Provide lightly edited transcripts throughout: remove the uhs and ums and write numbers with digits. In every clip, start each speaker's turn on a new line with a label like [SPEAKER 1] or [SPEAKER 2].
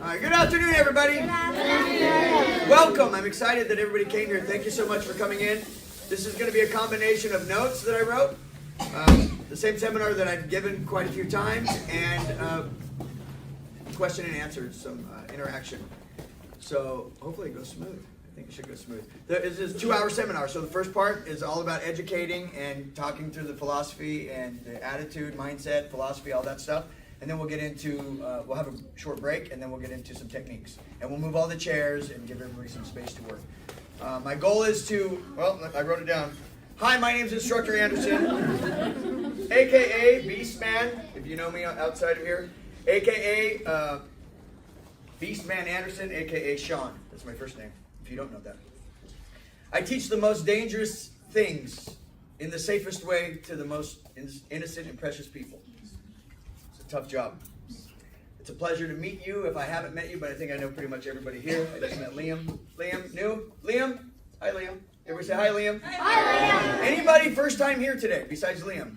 [SPEAKER 1] right, good afternoon, everybody.
[SPEAKER 2] Good afternoon.
[SPEAKER 1] Welcome. I'm excited that everybody came here. Thank you so much for coming in. This is going to be a combination of notes that I wrote, the same seminar that I've given quite a few times, and question and answers, some interaction. So hopefully it goes smooth. I think it should go smooth. This is a 2-hour seminar. So the first part is all about educating and talking through the philosophy and the attitude, mindset, philosophy, all that stuff. And then we'll get into, we'll have a short break, and then we'll get into some techniques. And we'll move all the chairs and give everybody some space to work. My goal is to, well, I wrote it down. Hi, my name is Instructor Anderson, a.k.a. Beastman, if you know me outside of here, a.k.a. Beastman Anderson, a.k.a. Shaun. That's my first name, if you don't know that. I teach the most dangerous things in the safest way to the most innocent and precious people. Tough job. It's a pleasure to meet you if I haven't met you, but I think I know pretty much everybody here. I just met Liam. Liam, new? Liam? Hi, Liam. Everybody say hi, Liam.
[SPEAKER 2] Hi, Liam.
[SPEAKER 1] Anybody first time here today besides Liam?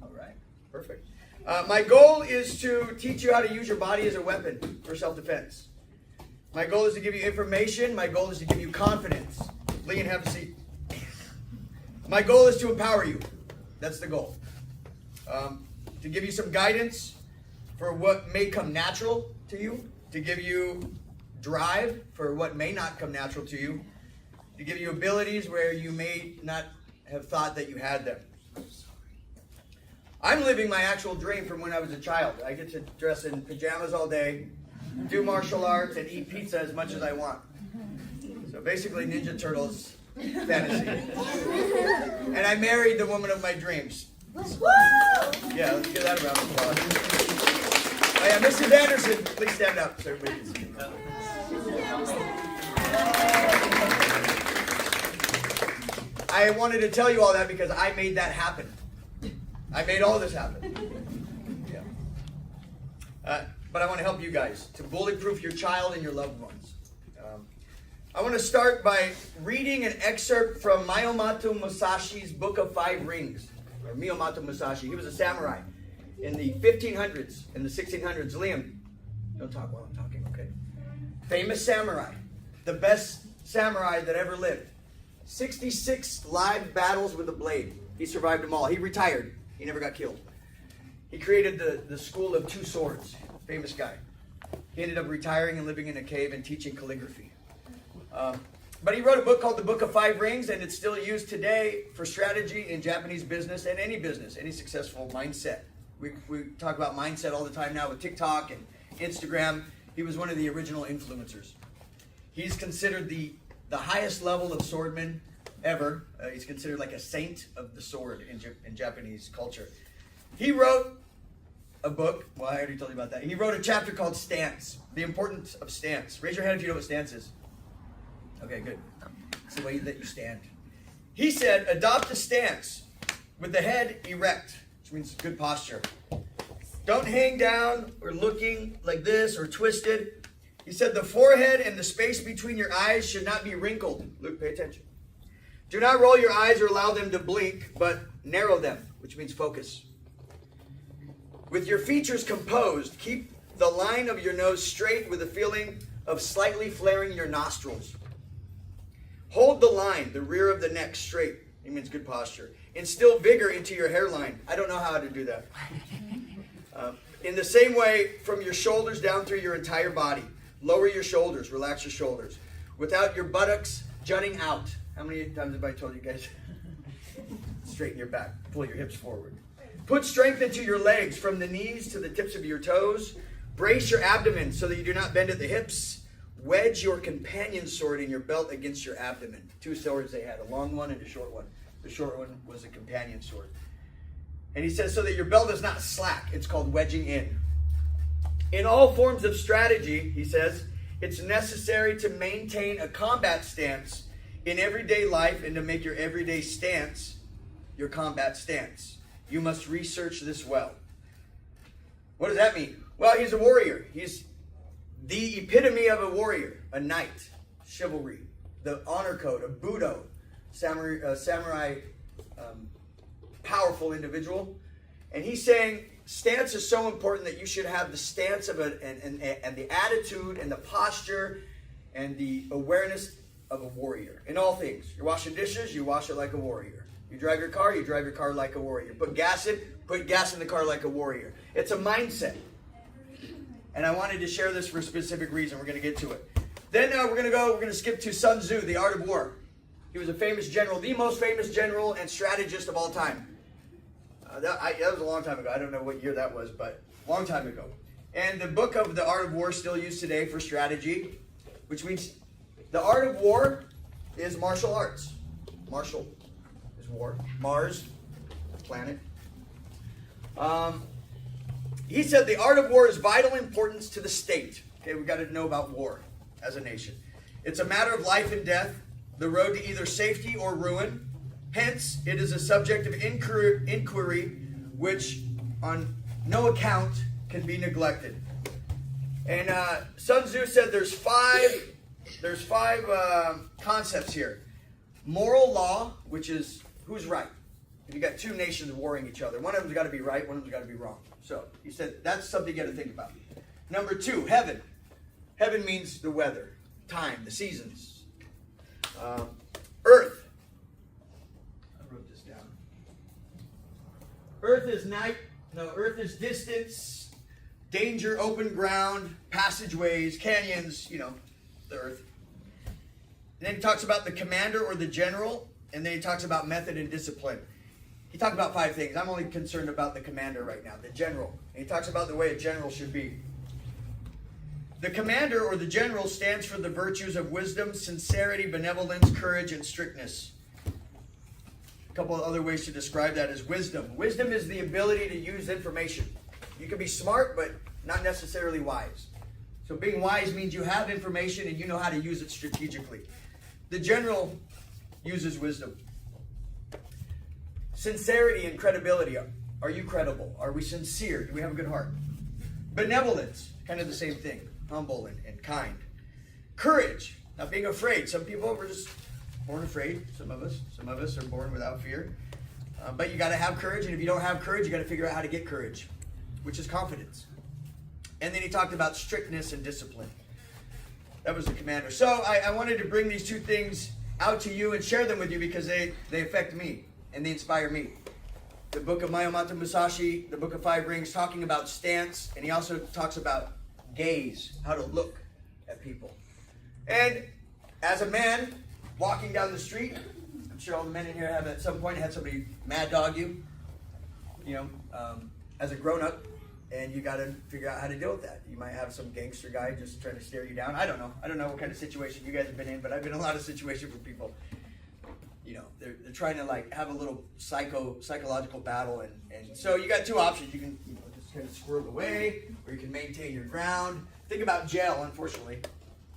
[SPEAKER 1] All right. Perfect. My goal is to teach you how to use your body as a weapon for self-defense. My goal is to give you information. My goal is to give you confidence. Liam, have a seat. My goal is to empower you. That's the goal. To give you some guidance for what may come natural to you, to give you drive for what may not come natural to you, to give you abilities where you may not have thought that you had them. I'm living my actual dream from when I was a child. I get to dress in pajamas all day, do martial arts, and eat pizza as much as I want. So basically Ninja Turtles fantasy. And I married the woman of my dreams. Yeah, let's give that a round of applause. Oh yeah, Mrs. Anderson, please stand up so everybody can see. I wanted to tell you all that because I made that happen. I made all this happen. Yeah. But I want to help you guys to bulletproof your child and your loved ones. I want to start by reading an excerpt from Miyamoto Musashi's Book of Five Rings. Or Miyamoto Musashi. He was a samurai in the 1500s, in the 1600s. Liam, don't talk while I'm talking, okay? Famous samurai. The best samurai that ever lived. 66 live battles with a blade. He survived them all. He retired. He never got killed. He created the school of two swords. Famous guy. He ended up retiring and living in a cave and teaching calligraphy. But he wrote a book called The Book of Five Rings, and it's still used today for strategy in Japanese business, any successful mindset. We talk about mindset all the time now with TikTok and Instagram. He was one of the original influencers. He's considered the highest level of swordman ever. He's considered like a saint of the sword in Japanese culture. He wrote a book. Well, I already told you about that. He wrote a chapter called Stance, the importance of stance. Raise your hand if you know what stance is. Okay, good. It's the way that you stand. He said, adopt a stance with the head erect, which means good posture. Don't hang down or looking like this or twisted. He said the forehead and the space between your eyes should not be wrinkled. Luke, pay attention. Do not roll your eyes or allow them to blink, but narrow them, which means focus. With your features composed, keep the line of your nose straight with a feeling of slightly flaring your nostrils. Hold the line, the rear of the neck straight. It means good posture. Instill vigor into your hairline. I don't know how to do that. In the same way, from your shoulders down through your entire body. Lower your shoulders, relax your shoulders. Without your buttocks jutting out. How many times have I told you guys? Straighten your back. Pull your hips forward. Put strength into your legs from the knees to the tips of your toes. Brace your abdomen so that you do not bend at the hips. Wedge your companion sword in your belt against your abdomen. Two swords they had, a long one and a short one. The short one was a companion sword. And he says, so that your belt is not slack. It's called wedging in. In all forms of strategy, he says, it's necessary to maintain a combat stance in everyday life and to make your everyday stance your combat stance. You must research this well. What does that mean? Well, he's a warrior. He's the epitome of a warrior, a knight, chivalry, the honor code, a Budo, samurai, powerful individual. And he's saying stance is so important that you should have the stance of and the attitude and the posture and the awareness of a warrior in all things. You're washing dishes, you wash it like a warrior. You drive your car like a warrior. Put gas in the car like a warrior. It's a mindset. And I wanted to share this for a specific reason. We're going to get to it. Then we're going to skip to Sun Tzu, The Art of War. He was a famous general, the most famous general and strategist of all time. That was a long time ago. I don't know what year that was, but a long time ago. And the book of The Art of War is still used today for strategy, which means the art of war is martial arts. Martial is war. Mars, planet. He said the art of war is vital importance to the state. Okay, we've got to know about war as a nation. It's a matter of life and death, the road to either safety or ruin. Hence, it is a subject of inquiry which on no account can be neglected. And Sun Tzu said there's five concepts here. Moral law, which is who's right. If you got two nations warring each other, one of them's got to be right, one of them's got to be wrong. So he said that's something you got to think about. Number 2, heaven. Heaven means the weather, time, the seasons. Earth. I wrote this down. Earth is night. No, earth is distance, danger, open ground, passageways, canyons, the earth. And then he talks about the commander or the general, and then he talks about method and discipline. He talked about 5 things. I'm only concerned about the commander right now, the general. And he talks about the way a general should be. The commander or the general stands for the virtues of wisdom, sincerity, benevolence, courage, and strictness. A couple of other ways to describe that is wisdom. Wisdom is the ability to use information. You can be smart, but not necessarily wise. So being wise means you have information and you know how to use it strategically. The general uses wisdom. Sincerity and credibility. Are you credible? Are we sincere? Do we have a good heart? Benevolence, kind of the same thing. Humble and kind. Courage, not being afraid. Some people were just born afraid. Some of us are born without fear. But you got to have courage, and if you don't have courage, you got to figure out how to get courage, which is confidence. And then he talked about strictness and discipline. That was the commander. So I wanted to bring these 2 things out to you and share them with you because they affect me and they inspire me. The book of Miyamoto Musashi, the book of 5 Rings, talking about stance, and he also talks about gaze, how to look at people. And as a man walking down the street, I'm sure all the men in here have at some point had somebody mad dog you, as a grown-up, and you got to figure out how to deal with that. You might have some gangster guy just trying to stare you down. I don't know what kind of situation you guys have been in, but I've been in a lot of situations where people, they're trying to have a little psychological battle, and so you got 2 options. You can just kind of squirrel away, or you can maintain your ground. Think about jail, unfortunately.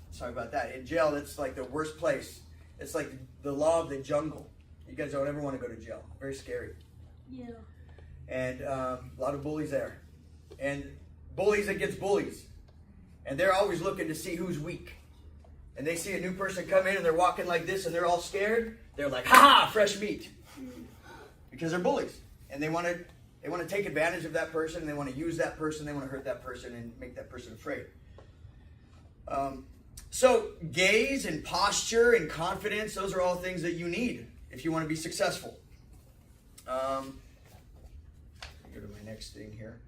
[SPEAKER 1] Let's talk about that. In jail, it's like the worst place. It's like the law of the jungle. You guys don't ever want to go to jail. Very scary.
[SPEAKER 2] Yeah.
[SPEAKER 1] And a lot of bullies there. And bullies against bullies. And they're always looking to see who's weak. And they see a new person come in and they're walking like this and they're all scared. They're like, ha, fresh meat. Because they're bullies. And they want to take advantage of that person. And they want to use that person. They want to hurt that person and make that person afraid. So gaze and posture and confidence, those are all things that you need if you want to be successful. Go to my next thing here.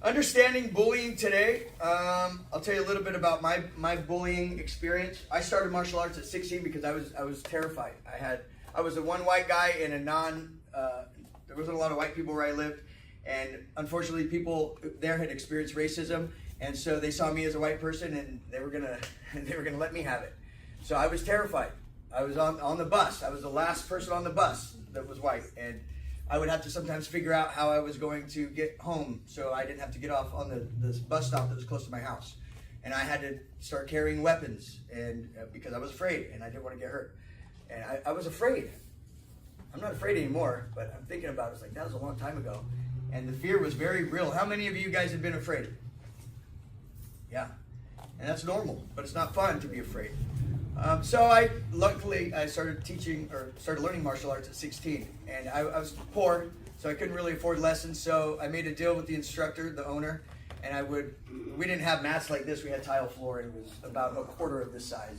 [SPEAKER 1] Understanding bullying today. I'll tell you a little bit about my bullying experience. I started martial arts at 16 because I was terrified. I was the one white guy in there wasn't a lot of white people where I lived, and unfortunately people there had experienced racism, and so they saw me as a white person and they were gonna let me have it. So I was terrified. I was on the bus. I was the last person on the bus that was white, and I would have to sometimes figure out how I was going to get home so I didn't have to get off on this bus stop that was close to my house. And I had to start carrying weapons and because I was afraid and I didn't want to get hurt. And I was afraid. I'm not afraid anymore, but I'm thinking about it. It's like, that was a long time ago. And the fear was very real. How many of you guys have been afraid? Yeah. And that's normal, but it's not fun to be afraid. So I started learning martial arts at 16, and I was poor, So I couldn't really afford lessons, so I made a deal with the instructor, the owner, and we didn't have mats like this, we had tile floor, and it was about a quarter of this size.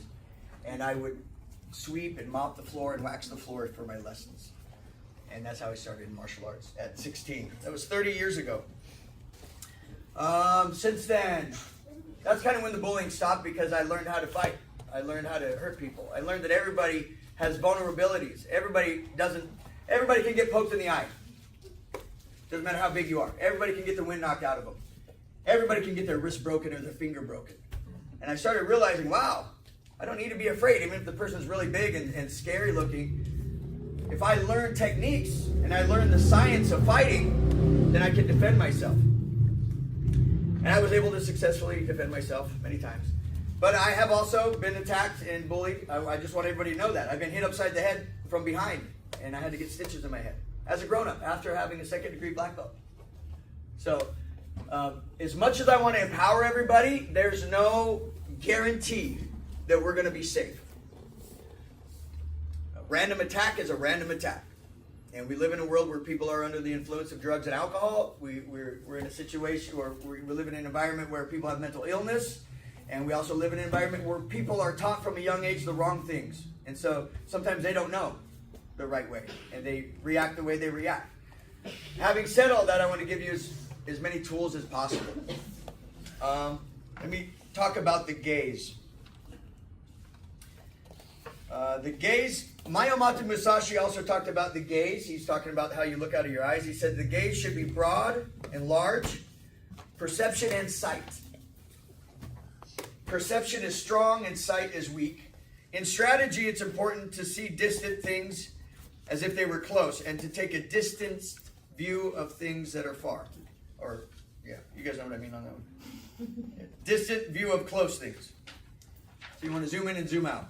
[SPEAKER 1] And I would sweep and mop the floor and wax the floor for my lessons. And that's how I started in martial arts at 16. That was 30 years ago. Since then, that's kind of when the bullying stopped, because I learned how to fight. I learned how to hurt people. I learned that everybody has vulnerabilities. Everybody can get poked in the eye. Doesn't matter how big you are. Everybody can get the wind knocked out of them. Everybody can get their wrist broken or their finger broken. And I started realizing, wow, I don't need to be afraid, even if the person's really big and scary looking. If I learn techniques and I learn the science of fighting, then I can defend myself. And I was able to successfully defend myself many times. But I have also been attacked and bullied. I just want everybody to know that. I've been hit upside the head from behind, and I had to get stitches in my head as a grown-up after having a 2nd degree black belt. So as much as I want to empower everybody, there's no guarantee that we're going to be safe. A random attack is a random attack. And we live in a world where people are under the influence of drugs and alcohol. We're in a situation where we live in an environment where people have mental illness. And we also live in an environment where people are taught from a young age the wrong things. And so sometimes they don't know the right way. And they react the way they react. Having said all that, I want to give you as many tools as possible. Let me talk about the gaze. The gaze, Miyamoto Musashi also talked about the gaze. He's talking about how you look out of your eyes. He said the gaze should be broad and large, perception and sight. Perception is strong and sight is weak. In strategy, it's important to see distant things as if they were close and to take a distanced view of things that are far. Or, yeah, you guys know what I mean on that one. Yeah. Distant view of close things. So you want to zoom in and zoom out.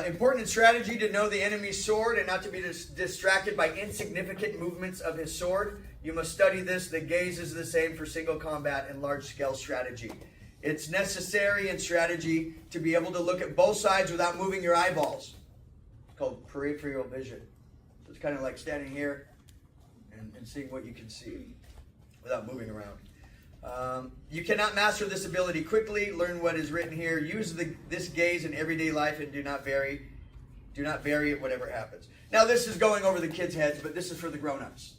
[SPEAKER 1] Important strategy to know the enemy's sword and not to be distracted by insignificant movements of his sword. You must study this. The gaze is the same for single combat and large-scale strategy. It's necessary in strategy to be able to look at both sides without moving your eyeballs. It's called peripheral vision. So it's kind of like standing here and seeing what you can see without moving around. You cannot master this ability quickly. Learn what is written here. Use this gaze in everyday life and do not vary it whatever happens. Now this is going over the kids' heads, but this is for the grown-ups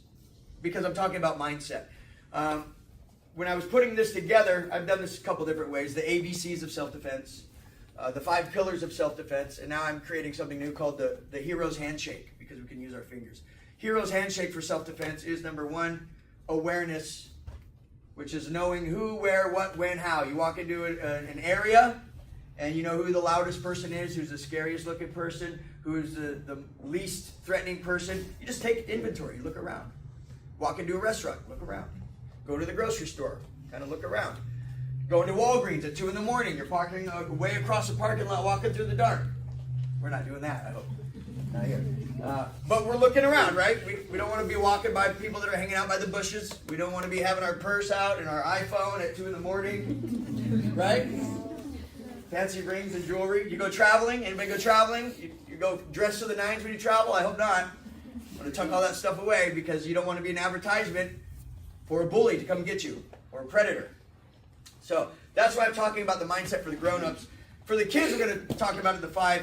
[SPEAKER 1] because I'm talking about mindset. When I was putting this together, I've done this a couple different ways. The ABCs of self-defense, the 5 pillars of self-defense, and now I'm creating something new called the hero's handshake because we can use our fingers. Hero's handshake for self-defense is number 1, awareness, which is knowing who, where, what, when, how. You walk into an area, and you know who the loudest person is, who's the scariest looking person, who's the least threatening person. You just take inventory, you look around. Walk into a restaurant, look around. Go to the grocery store, kind of look around. Go into Walgreens at 2 in the morning, you're parking way across the parking lot, walking through the dark. We're not doing that, I hope. Not here. But we're looking around, right? We don't want to be walking by people that are hanging out by the bushes. We don't want to be having our purse out and our iPhone at 2 in the morning, right? Fancy rings and jewelry. You go traveling. Anybody go traveling? You go dressed to the nines when you travel? I hope not. I'm going to tuck all that stuff away because you don't want to be an advertisement for a bully to come get you or a predator. So that's why I'm talking about the mindset for the grown-ups. For the kids, we're going to talk about the 5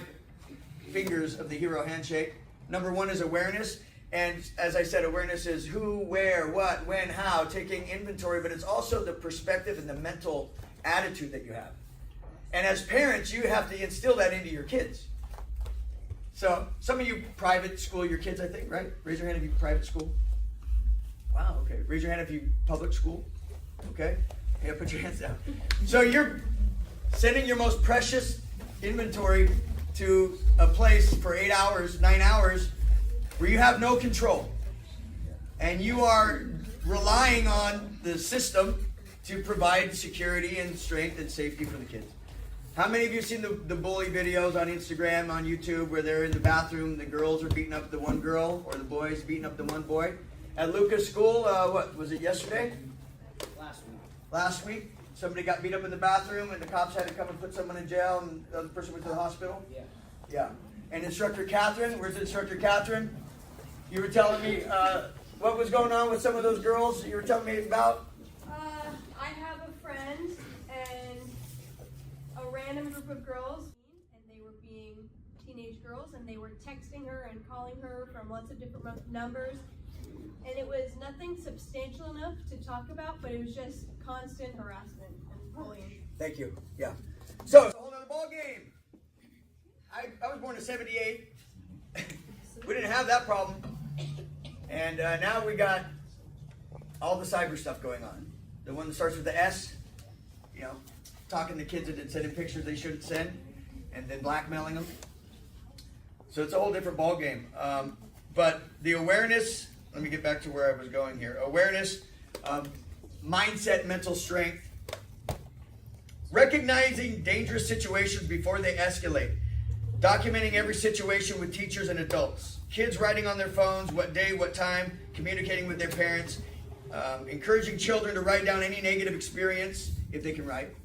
[SPEAKER 1] fingers of the hero handshake. Number 1 is awareness. And as I said, awareness is who, where, what, when, how, taking inventory, but it's also the perspective and the mental attitude that you have. And as parents, you have to instill that into your kids. So some of you private school your kids, I think, right? Raise your hand if you private school. Wow, okay. Raise your hand if you public school. Okay. Yeah, put your hands down. So you're sending your most precious inventory to a place for 8 hours, 9 hours, where you have no control. And you are relying on the system to provide security and strength and safety for the kids. How many of you have seen the bully videos on Instagram, on YouTube, where they're in the bathroom, the girls are beating up the one girl, or the boys beating up the one boy? At Lucas School, what, was it yesterday? Last week, somebody got beat up in the bathroom and the cops had to come and put someone in jail and the other person went to the hospital? Yeah. And Instructor Catherine, where's Instructor Catherine? you were telling me what was going on with some of those girls you were telling me about?
[SPEAKER 3] I have a friend and a random group of girls, and they were being teenage girls, and they were texting her and calling her from lots of different numbers. And it was nothing substantial enough to talk about, but it was just constant harassment and bullying.
[SPEAKER 1] Thank you. Yeah. So, it's a whole other ball game. I was born in '78. We didn't have that problem. And now we got all the cyber stuff going on. The one that starts with the S, you know, talking to kids and sending pictures they shouldn't send, and then blackmailing them. So it's a whole different ball game. But the awareness, let me get back to where I was going here. Awareness, mindset, mental strength, recognizing dangerous situations before they escalate, documenting every situation with teachers and adults, kids writing on their phones, what day, what time, communicating with their parents, encouraging children to write down any negative experience, if they can write,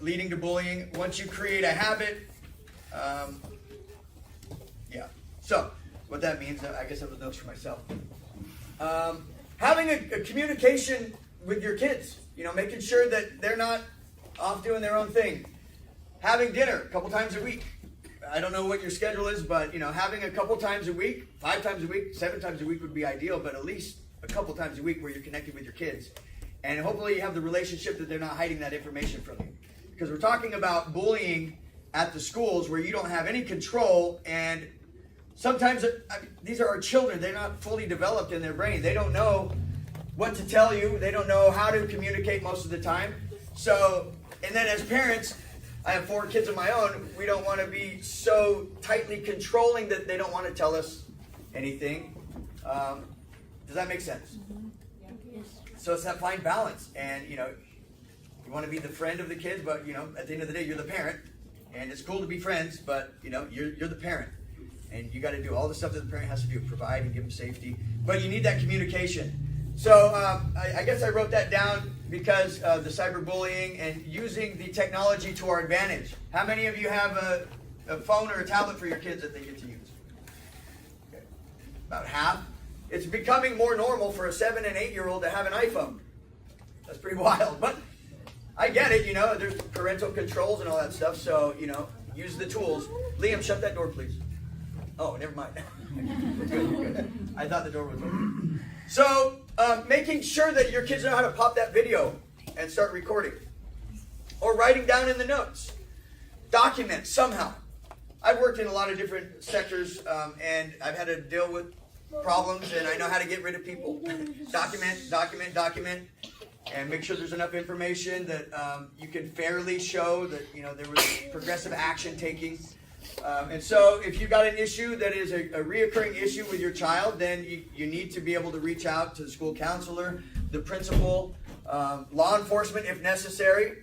[SPEAKER 1] leading to bullying. Once you create a habit, yeah. So, what that means, I guess I have notes for myself. Having a communication with your kids, you know, making sure that they're not off doing their own thing. Having dinner a couple times a week. I don't know what your schedule is, but, you know, having a couple times a week, 5 times a week, 7 times a week would be ideal, but at least a couple times a week where you're connected with your kids. And hopefully you have the relationship that they're not hiding that information from you. Because we're talking about bullying at the schools where you don't have any control, and sometimes these are our children. They're not fully developed in their brain. They don't know what to tell you. They don't know how to communicate most of the time. So, and then as parents, I have 4 kids of my own. We don't want to be so tightly controlling that they don't want to tell us anything. Does that make sense? So it's that fine balance. And, you know, you want to be the friend of the kids, but, you know, at the end of the day, you're the parent. And it's cool to be friends, but, you know, you're the parent. And you got to do all the stuff that the parent has to do, provide and give them safety. But you need that communication. So I guess I wrote that down because of the cyberbullying and using the technology to our advantage. How many of you have a phone or a tablet for your kids that they get to use? Okay. About half. It's becoming more normal for a 7 and 8-year-old to have an iPhone. That's pretty wild. But I get it, you know, there's parental controls and all that stuff. So, you know, use the tools. Liam, shut that door, please. Oh, never mind. We're good. I thought the door was open. So, making sure that your kids know how to pop that video and start recording. Or writing down in the notes. Document somehow. I've worked in a lot of different sectors, and I've had to deal with problems, and I know how to get rid of people. Document, and make sure there's enough information that you can fairly show that, you know, there was progressive action taking. And so if you've got an issue that is a reoccurring issue with your child, then you need to be able to reach out to the school counselor, the principal, law enforcement if necessary.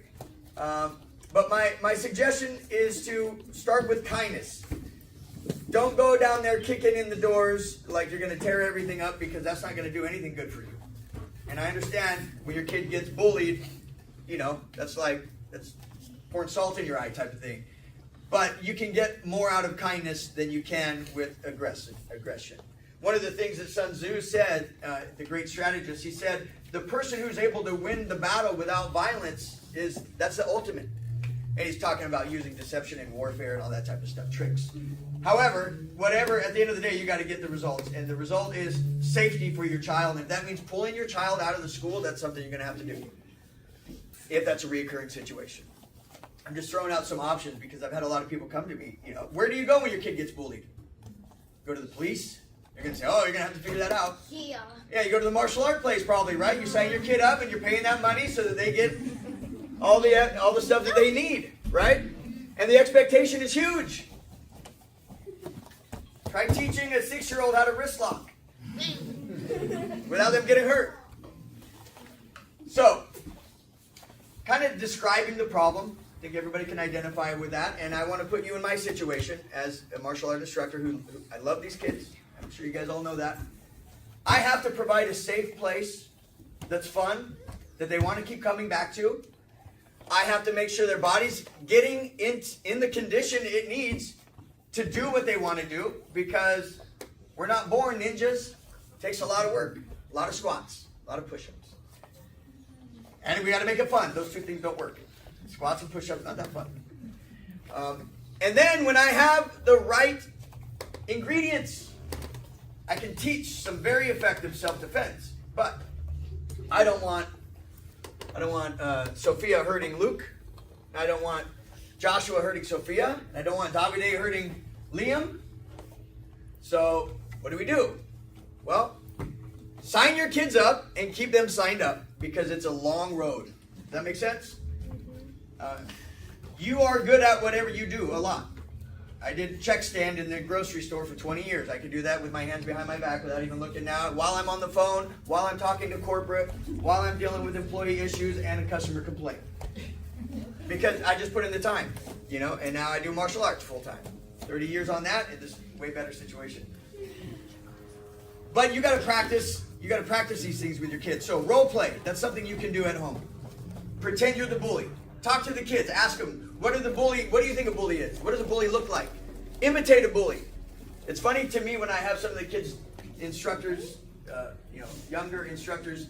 [SPEAKER 1] But my suggestion is to start with kindness. Don't go down there kicking in the doors like you're going to tear everything up, because that's not going to do anything good for you. And I understand when your kid gets bullied, you know, that's pouring salt in your eye type of thing. But you can get more out of kindness than you can with aggression. One of the things that Sun Tzu said, the great strategist, he said, the person who's able to win the battle without violence, that's the ultimate. And he's talking about using deception and warfare and all that type of stuff, tricks. However, whatever, at the end of the day, you got to get the results. And the result is safety for your child. And if that means pulling your child out of the school, that's something you're going to have to do. If that's a reoccurring situation. I'm just throwing out some options because I've had a lot of people come to me, you know, where do you go when your kid gets bullied? Go to the police? You're going to say, oh, you're going to have to figure that out. Yeah, you go to the martial art place probably, right? You sign your kid up and you're paying that money so that they get all the stuff that they need, right? And the expectation is huge. Try teaching a 6-year-old how to wrist lock without them getting hurt. So, kind of describing the problem. I think everybody can identify with that. And I want to put you in my situation as a martial art instructor who I love these kids. I'm sure you guys all know that. I have to provide a safe place that's fun, that they want to keep coming back to. I have to make sure their body's getting in the condition it needs to do what they want to do, because We're not born ninjas. It takes a lot of work, a lot of squats, a lot of push-ups. And we got to make it fun. Those two things don't work. Squats and push-ups, not that fun. And then when I have the right ingredients, I can teach some very effective self-defense. But I don't want Sophia hurting Luke. I don't want Joshua hurting Sophia. I don't want Davide hurting Liam. So what do? Well, sign your kids up and keep them signed up because it's a long road. Does that make sense? You are good at whatever you do, a lot. I did check stand in the grocery store for 20 years. I could do that with my hands behind my back without even looking down, while I'm on the phone, while I'm talking to corporate, while I'm dealing with employee issues and a customer complaint. Because I just put in the time, and now I do martial arts full time. 30 years on that, and this is a way better situation. But you got to practice these things with your kids. So role play, that's something you can do at home. Pretend you're the bully. Talk to the kids, ask them, what do you think a bully is? What does a bully look like? Imitate a bully. It's funny to me when I have some of the kids, instructors, younger instructors,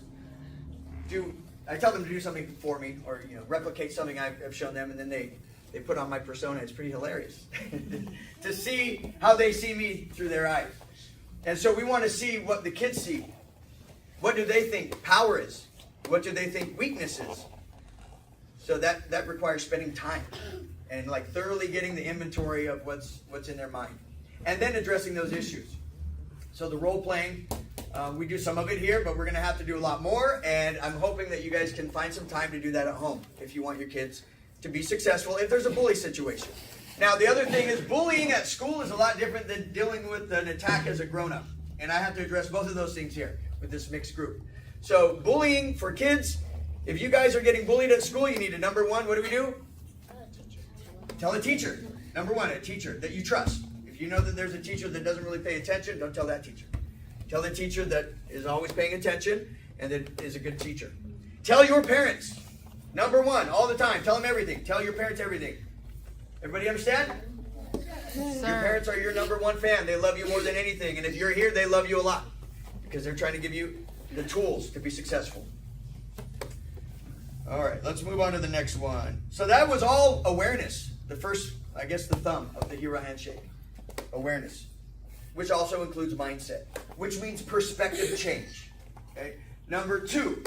[SPEAKER 1] I tell them to do something for me or replicate something I've shown them, and then they put on my persona. It's pretty hilarious to see how they see me through their eyes. And so we want to see what the kids see. What do they think power is? What do they think weakness is? So that requires spending time and thoroughly getting the inventory of what's in their mind, and then addressing those issues. So the role playing, we do some of it here, but we're going to have to do a lot more. And I'm hoping that you guys can find some time to do that at home if you want your kids to be successful. If there's a bully situation. Now the other thing is bullying at school is a lot different than dealing with an attack as a grown-up, and I have to address both of those things here with this mixed group. So bullying for kids. If you guys are getting bullied at school, you need to, number one, what do? Tell a teacher. Number one, a teacher that you trust. If you know that there's a teacher that doesn't really pay attention, don't tell that teacher. Tell the teacher that is always paying attention and that is a good teacher. Tell your parents. Number one, all the time. Tell them everything. Tell your parents everything. Everybody understand? Yes, your parents are your number one fan. They love you more than anything. And if you're here, they love you a lot because they're trying to give you the tools to be successful. All right, let's move on to the next one. So that was all awareness. The first, the thumb of the hero handshake. Awareness. Which also includes mindset. Which means perspective change. Okay. Number two.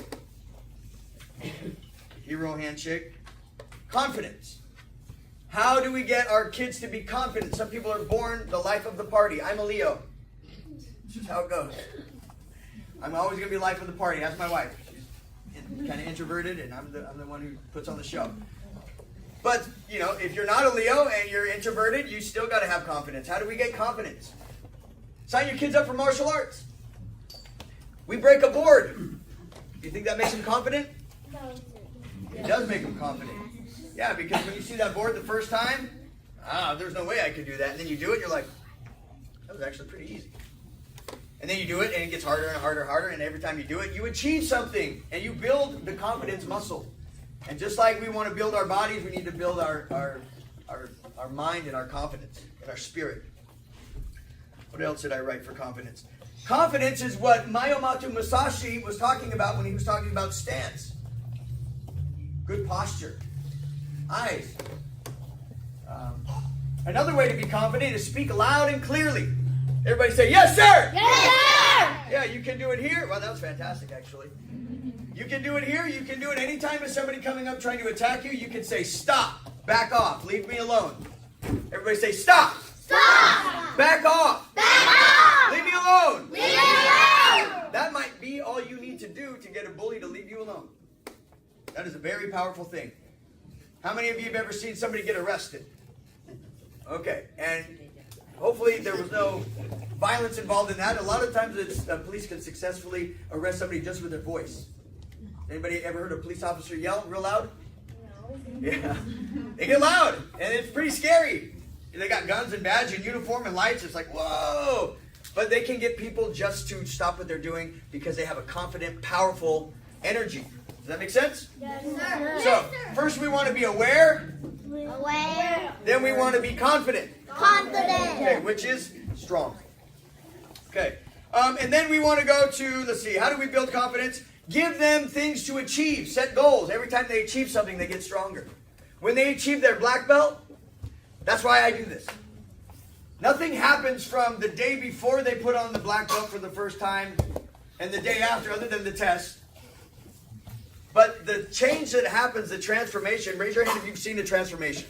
[SPEAKER 1] Hero handshake. Confidence. How do we get our kids to be confident? Some people are born the life of the party. I'm a Leo. This is how it goes. I'm always going to be life of the party. Ask my wife. Kind of introverted, and I'm the one who puts on the show. But if you're not a Leo and you're introverted, you still got to have confidence. How do we get confidence? Sign your kids up for martial arts. We break a board. Do you think that makes them confident? It does make them confident. Yeah, because when you see that board the first time, there's no way I could do that. And then you do it, you're like, that was actually pretty easy. And then you do it, and it gets harder and harder and harder, and every time you do it, you achieve something, and you build the confidence muscle. And just like we want to build our bodies, we need to build our mind and our confidence and our spirit. What else did I write for confidence? Confidence is what Miyamoto Musashi was talking about when he was talking about stance. Good posture. Eyes. Another way to be confident is speak loud and clearly. Everybody say, yes, sir!
[SPEAKER 2] Yes, sir!
[SPEAKER 1] Yeah, you can do it here. Well, that was fantastic, actually. You can do it here. You can do it anytime there's somebody coming up trying to attack you. You can say, stop, back off, leave me alone. Everybody say, stop!
[SPEAKER 2] Stop!
[SPEAKER 1] Back off!
[SPEAKER 2] Back off!
[SPEAKER 1] Leave me alone!
[SPEAKER 2] Leave me alone!
[SPEAKER 1] That might be all you need to do to get a bully to leave you alone. That is a very powerful thing. How many of you have ever seen somebody get arrested? Okay, and hopefully there was no violence involved in that. A lot of times police can successfully arrest somebody just with their voice. Anybody ever heard a police officer yell real loud? No. Yeah. They get loud, and it's pretty scary. They got guns and badge and uniform and lights. It's like, whoa. But they can get people just to stop what they're doing because they have a confident, powerful energy. Does that make sense?
[SPEAKER 2] Yes, sir.
[SPEAKER 1] So, first we want to be aware.
[SPEAKER 2] Aware.
[SPEAKER 1] Then we want to be confident.
[SPEAKER 2] Confident.
[SPEAKER 1] Okay, which is strong. Okay. And then we want to go to, let's see, how do we build confidence? Give them things to achieve. Set goals. Every time they achieve something, they get stronger. When they achieve their black belt, that's why I do this. Nothing happens from the day before they put on the black belt for the first time and the day after, other than the test. But the change that happens, the transformation, raise your hand if you've seen a transformation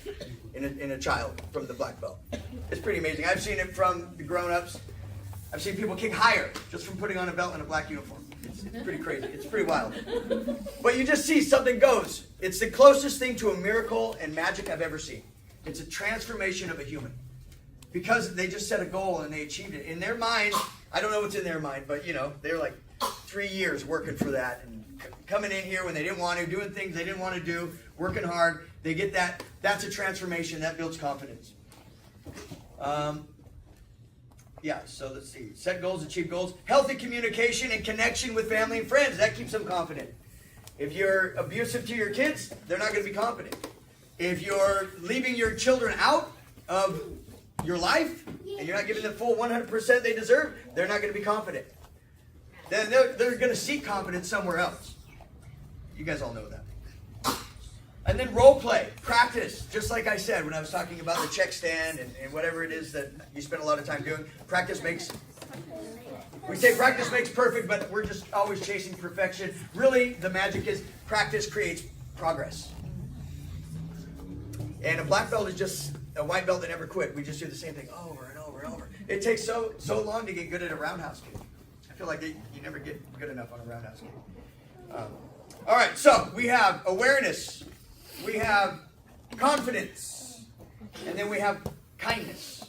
[SPEAKER 1] in a child from the black belt. It's pretty amazing. I've seen it from the grown-ups. I've seen people kick higher just from putting on a belt and a black uniform. It's pretty crazy. It's pretty wild. But you just see something goes. It's the closest thing to a miracle and magic I've ever seen. It's a transformation of a human. Because they just set a goal and they achieved it. In their mind, I don't know what's in their mind, but they're like 3 years working for that. And coming in here when they didn't want to, doing things they didn't want to do, working hard. They get that. That's a transformation. That builds confidence. So let's see. Set goals, achieve goals. Healthy communication and connection with family and friends. That keeps them confident. If you're abusive to your kids, they're not going to be confident. If you're leaving your children out of your life and you're not giving them full 100% they deserve, they're not going to be confident. Then they're going to seek confidence somewhere else. You guys all know that. And then role play, practice. Just like I said when I was talking about the check stand and whatever it is that you spend a lot of time doing. We say practice makes perfect, but we're just always chasing perfection. Really, the magic is practice creates progress. And a black belt is just a white belt that never quit. We just do the same thing over and over and over. It takes so long to get good at a roundhouse kick. I feel like you never get good enough on a roundhouse kick. All right, so we have awareness. We have confidence. And then we have kindness.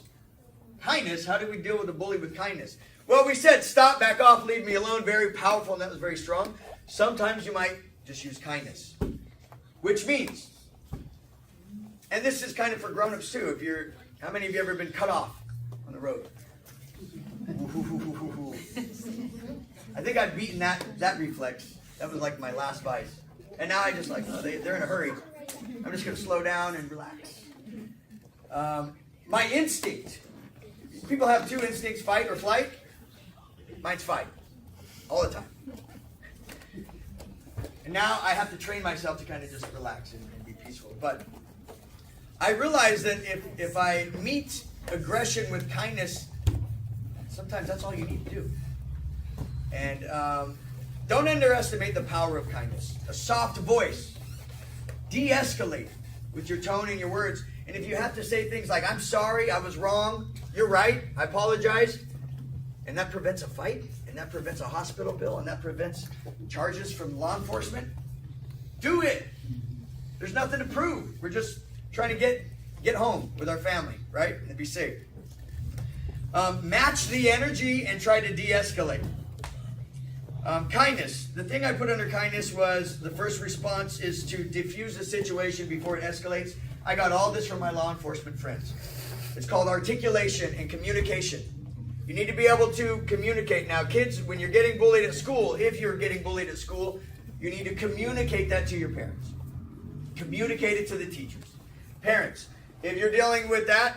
[SPEAKER 1] Kindness, how do we deal with a bully with kindness? Well, we said stop, back off, leave me alone. Very powerful, and that was very strong. Sometimes you might just use kindness. Which means, and this is kind of for grown-ups too. How many of you ever been cut off on the road? I think I've beaten that reflex. That was like my last vice. And now I just they're in a hurry. I'm just going to slow down and relax. My instinct. People have two instincts, fight or flight. Mine's fight. All the time. And now I have to train myself to kind of just relax and be peaceful. But I realize that if I meet aggression with kindness, sometimes that's all you need to do. And don't underestimate the power of kindness. A soft voice. De-escalate with your tone and your words. And if you have to say things like, I'm sorry, I was wrong, you're right, I apologize, and that prevents a fight, and that prevents a hospital bill, and that prevents charges from law enforcement, do it. There's nothing to prove. We're just trying to get home with our family, right? And be safe. Match the energy and try to de-escalate. Kindness. The thing I put under kindness was the first response is to diffuse the situation before it escalates. I got all this from my law enforcement friends. It's called articulation and communication. You need to be able to communicate. Now, kids, when you're getting bullied at school, if you're getting bullied at school, you need to communicate that to your parents. Communicate it to the teachers. Parents, if you're dealing with that,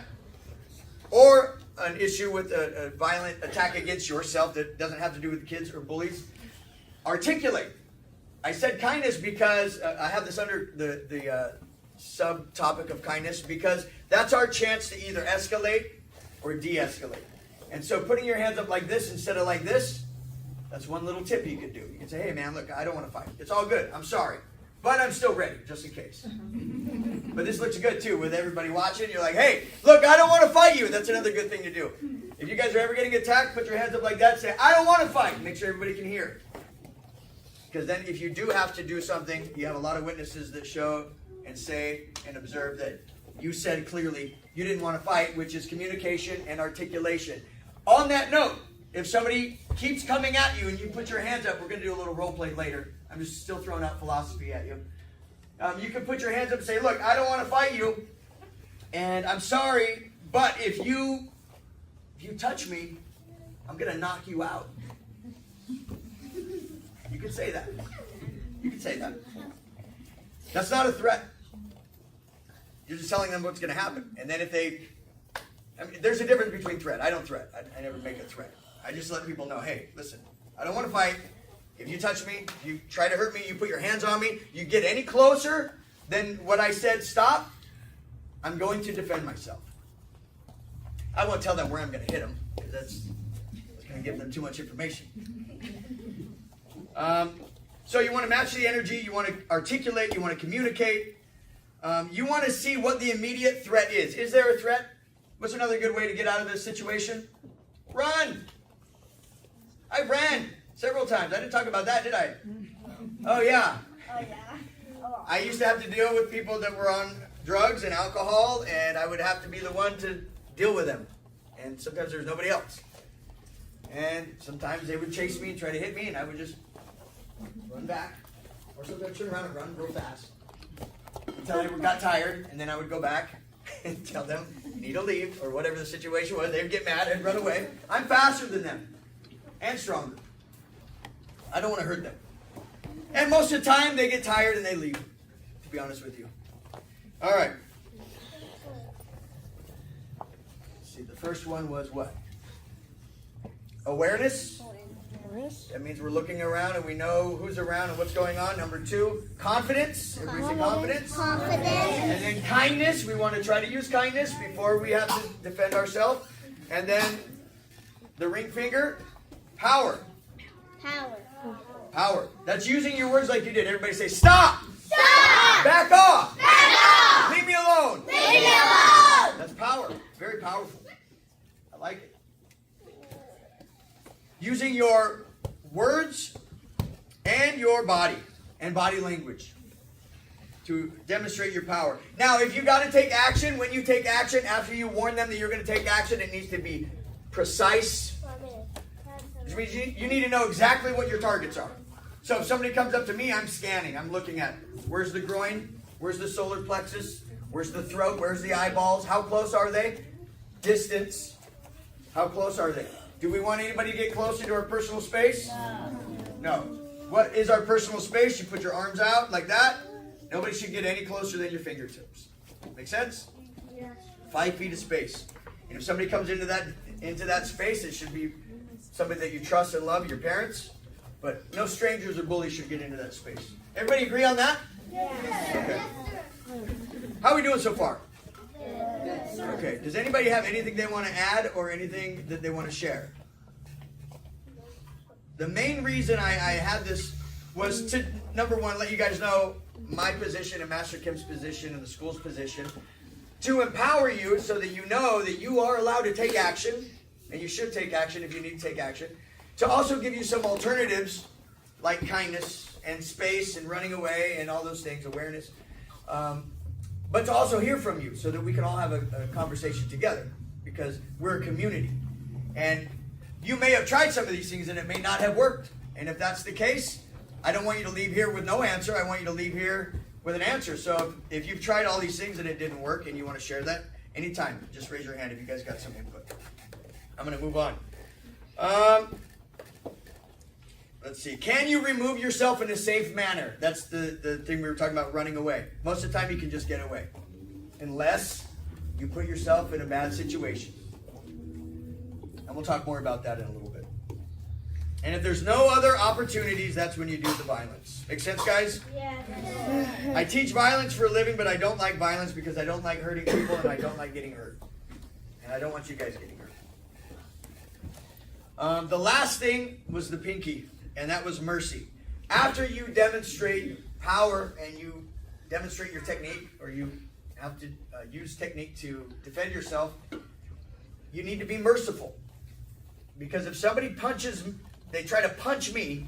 [SPEAKER 1] or an issue with a violent attack against yourself that doesn't have to do with the kids or bullies, articulate. I said kindness because I have this under the subtopic of kindness, because that's our chance to either escalate or de-escalate. And so putting your hands up like this instead of like this, that's one little tip you could do. You can say, hey man, look, I don't want to fight. It's all good. I'm sorry. But I'm still ready, just in case. But this looks good too with everybody watching. You're like, hey, look, I don't want to fight you. That's another good thing to do. If you guys are ever getting attacked, put your hands up like that. Say, I don't want to fight. Make sure everybody can hear. Because then if you do have to do something, you have a lot of witnesses that show and say and observe that you said clearly you didn't want to fight, which is communication and articulation. On that note, if somebody keeps coming at you and you put your hands up, we're going to do a little role play later. I'm just still throwing out philosophy at you. You can put your hands up and say, look, I don't want to fight you, and I'm sorry, but if you touch me, I'm going to knock you out. You can say that. You can say that. That's not a threat. You're just telling them what's going to happen. And then if there's a difference between threat. I don't threat. I never make a threat. I just let people know, hey, listen, I don't want to fight. If you touch me, if you try to hurt me, you put your hands on me, you get any closer than what I said, stop, I'm going to defend myself. I won't tell them where I'm going to hit them, because that's going to give them too much information. So you want to match the energy, you want to articulate, you want to communicate. You want to see what the immediate threat is. Is there a threat? What's another good way to get out of this situation? Run! I ran several times. I didn't talk about that, did I? Oh, yeah.
[SPEAKER 2] Oh, yeah.
[SPEAKER 1] I used to have to deal with people that were on drugs and alcohol, and I would have to be the one to deal with them. And sometimes there was nobody else. And sometimes they would chase me and try to hit me, and I would just run back. Or sometimes turn around and run real fast until they got tired, and then I would go back and tell them, you need to leave, or whatever the situation was. They would get mad and run away. I'm faster than them and stronger. I don't want to hurt them. And most of the time, they get tired and they leave, to be honest with you. All right. Let's see, the first one was what? Awareness. That means we're looking around and we know who's around and what's going on. Number 2, confidence. Everybody say confidence.
[SPEAKER 2] Confidence.
[SPEAKER 1] And then kindness. We want to try to use kindness before we have to defend ourselves. And then the ring finger, power.
[SPEAKER 2] Power.
[SPEAKER 1] Power. That's using your words like you did. Everybody say, stop!
[SPEAKER 2] Stop!
[SPEAKER 1] Back off!
[SPEAKER 2] Back off!
[SPEAKER 1] Leave me alone!
[SPEAKER 2] Leave me alone!
[SPEAKER 1] That's power. Very powerful. I like it. Using your words and your body and body language to demonstrate your power. Now, if you got to take action, when you take action, after you warn them that you're going to take action, it needs to be precise. Which means you need to know exactly what your targets are. So if somebody comes up to me, I'm scanning. I'm looking at where's the groin, where's the solar plexus, where's the throat, where's the eyeballs, how close are they? Distance, how close are they? Do we want anybody to get closer to our personal space? No. What is our personal space? You put your arms out like that. Nobody should get any closer than your fingertips. Make sense?
[SPEAKER 2] Yes.
[SPEAKER 1] 5 feet of space. And if somebody comes into that space, it should be somebody that you trust and love, your parents. But no strangers or bullies should get into that space. Everybody agree on that?
[SPEAKER 2] Yes.
[SPEAKER 1] Okay. How are we doing so far? Okay. Does anybody have anything they want to add or anything that they want to share? The main reason I had this was to, number 1, let you guys know my position and Master Kim's position and the school's position, to empower you so that you know that you are allowed to take action, and you should take action if you need to take action, to also give you some alternatives like kindness and space and running away and all those things, awareness, but to also hear from you so that we can all have a conversation together, because we're a community. And you may have tried some of these things and it may not have worked. And if that's the case, I don't want you to leave here with no answer. I want you to leave here with an answer. So if you've tried all these things and it didn't work and you want to share that, anytime, just raise your hand if you guys got some input. I'm going to move on. Let's see. Can you remove yourself in a safe manner? That's the thing we were talking about, running away. Most of the time you can just get away. Unless you put yourself in a bad situation. And we'll talk more about that in a little bit. And if there's no other opportunities, that's when you do the violence. Make sense, guys?
[SPEAKER 2] Yes.
[SPEAKER 1] I teach violence for a living, but I don't like violence because I don't like hurting people and I don't like getting hurt. And I don't want you guys getting hurt. The last thing was the pinky, and that was mercy. After you demonstrate power and you demonstrate your technique, or you have to use technique to defend yourself, you need to be merciful. Because if somebody punches, they try to punch me,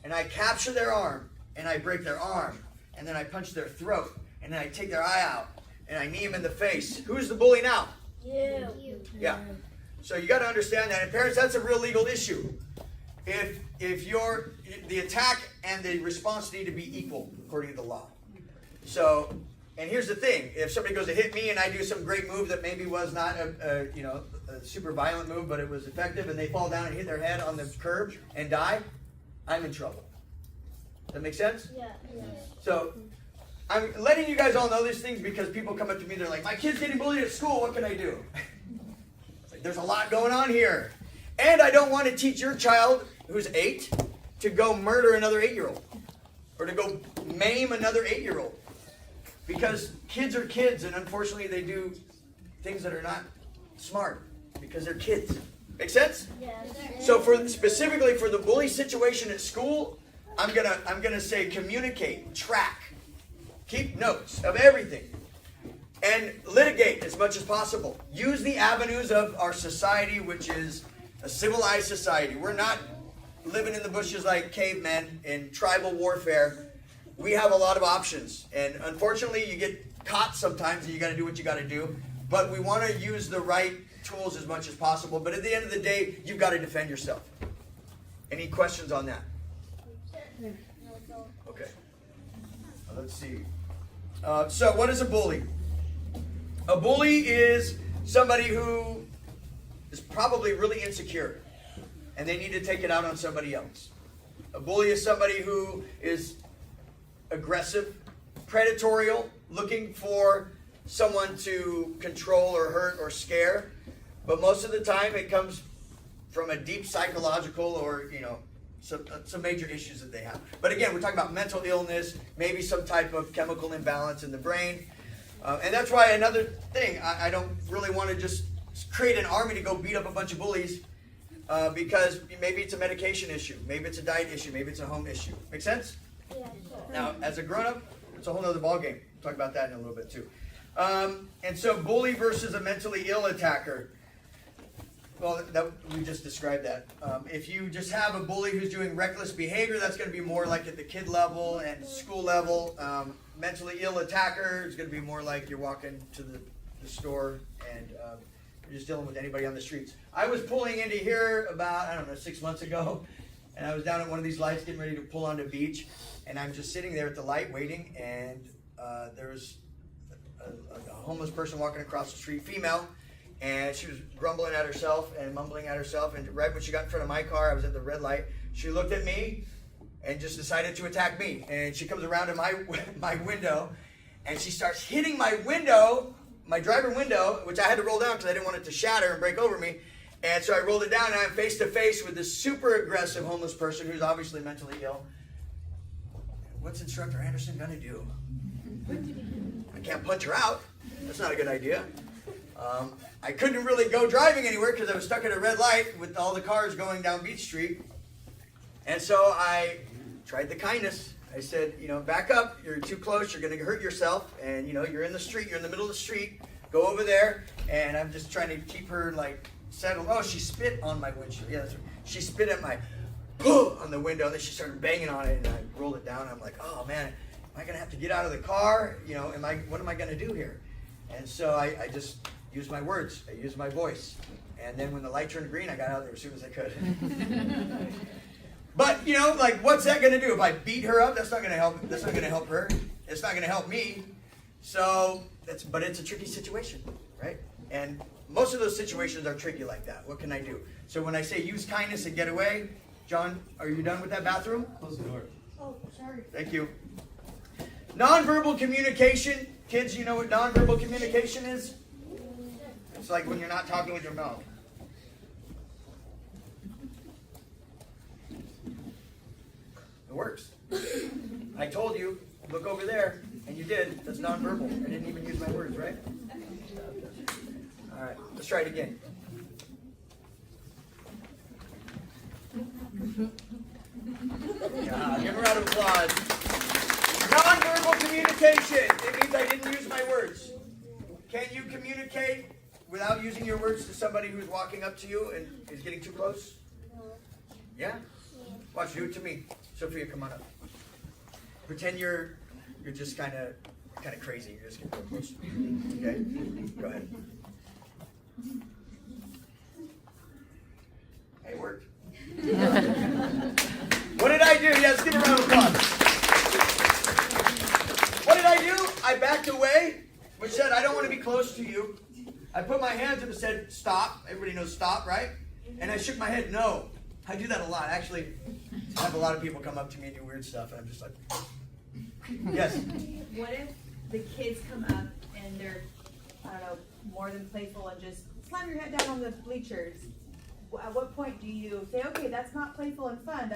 [SPEAKER 1] and I capture their arm, and I break their arm, and then I punch their throat, and then I take their eye out, and I knee them in the face. Who's the bully now?
[SPEAKER 2] You.
[SPEAKER 1] Yeah. So you got to understand that. And parents, that's a real legal issue. If the attack and the response need to be equal according to the law. So, and here's the thing: if somebody goes to hit me and I do some great move that maybe was not a super violent move, but it was effective, and they fall down and hit their head on the curb and die, I'm in trouble. Does that make sense?
[SPEAKER 2] Yeah.
[SPEAKER 1] So, I'm letting you guys all know these things because people come up to me, they're like, my kid's getting bullied at school, what can I do? It's like, there's a lot going on here. And I don't want to teach your child who's 8 to go murder another 8-year-old or to go maim another 8-year-old. Because kids are kids, and unfortunately they do things that are not smart because they're kids. Make sense?
[SPEAKER 2] Yes.
[SPEAKER 1] So specifically for the bully situation at school, I'm gonna say communicate, track, keep notes of everything, and litigate as much as possible. Use the avenues of our society, which is a civilized society. We're not living in the bushes like cavemen in tribal warfare. We have a lot of options, and unfortunately you get caught sometimes and you got to do what you got to do, but we want to use the right tools as much as possible. But at the end of the day, you've got to defend yourself. Any questions on that? Okay. Let's see. So what is a bully? A bully is somebody who is probably really insecure and they need to take it out on somebody else. A bully is somebody who is aggressive, predatorial, looking for someone to control or hurt or scare. But most of the time it comes from a deep psychological or, some major issues that they have. But again, we're talking about mental illness, maybe some type of chemical imbalance in the brain. And that's why another thing, I don't really want to just create an army to go beat up a bunch of bullies because maybe it's a medication issue, maybe it's a diet issue, maybe it's a home issue. Make sense?
[SPEAKER 2] Yeah.
[SPEAKER 1] Now, as a grown-up, it's a whole other ballgame. We'll talk about that in a little bit too. And so bully versus a mentally ill attacker. Well, we just described that. If you just have a bully who's doing reckless behavior, that's going to be more like at the kid level and school level. Mentally ill attacker is going to be more like you're walking to the store and you're just dealing with anybody on the streets. I was pulling into here about, 6 months ago, and I was down at one of these lights getting ready to pull onto the beach, and I'm just sitting there at the light waiting, and there was a homeless person walking across the street, female, and she was grumbling at herself and mumbling at herself, and right when she got in front of my car, I was at the red light, she looked at me and just decided to attack me. And she comes around to my window, and she starts hitting my window, my driver window, which I had to roll down because I didn't want it to shatter and break over me. And so I rolled it down, and I'm face to face with this super aggressive homeless person who's obviously mentally ill. What's Instructor Anderson going to do? I can't punch her out. That's not a good idea. I couldn't really go driving anywhere because I was stuck at a red light with all the cars going down Beach Street. And so I tried the kindness. I said, back up. You're too close. You're going to hurt yourself. And, you're in the street. You're in the middle of the street. Go over there. And I'm just trying to keep her, settled. Oh, she spit on my windshield. Yeah, that's right. She spit at my, on the window. And then she started banging on it. And I rolled it down. I'm like, oh, man, am I going to have to get out of the car? What am I going to do here? And so I just used my words. I used my voice. And then when the light turned green, I got out there as soon as I could. But, what's that going to do? If I beat her up, that's not going to help. That's not going to help her. It's not going to help me. So, but it's a tricky situation, right? And most of those situations are tricky like that. What can I do? So when I say use kindness and get away, John, are you done with that bathroom?
[SPEAKER 4] Close the door.
[SPEAKER 2] Oh, sorry.
[SPEAKER 1] Thank you. Nonverbal communication. Kids, you know what nonverbal communication is? It's like when you're not talking with your mouth. It works. I told you, look over there, and you did. That's nonverbal. I didn't even use my words, right? All right, let's try it again. Yeah, give a round of applause. Nonverbal communication. It means I didn't use my words. Can you communicate without using your words to somebody who's walking up to you and is getting too close? Yeah? Watch, do it to me. Sophia, come on up. Pretend you're just kind of crazy. You're just getting close. Okay? Go ahead. Hey, it worked. What did I do? Yes, give a round of applause. What did I do? I backed away, which said, I don't want to be close to you. I put my hands up and said, stop. Everybody knows stop, right? And I shook my head, no. I do that a lot. Actually, I have a lot of people come up to me and do weird stuff, and I'm just like, yes.
[SPEAKER 5] What if the kids come up and they're, more than playful and just slam your head down on the bleachers? at what point do you say, okay, that's not playful and fun,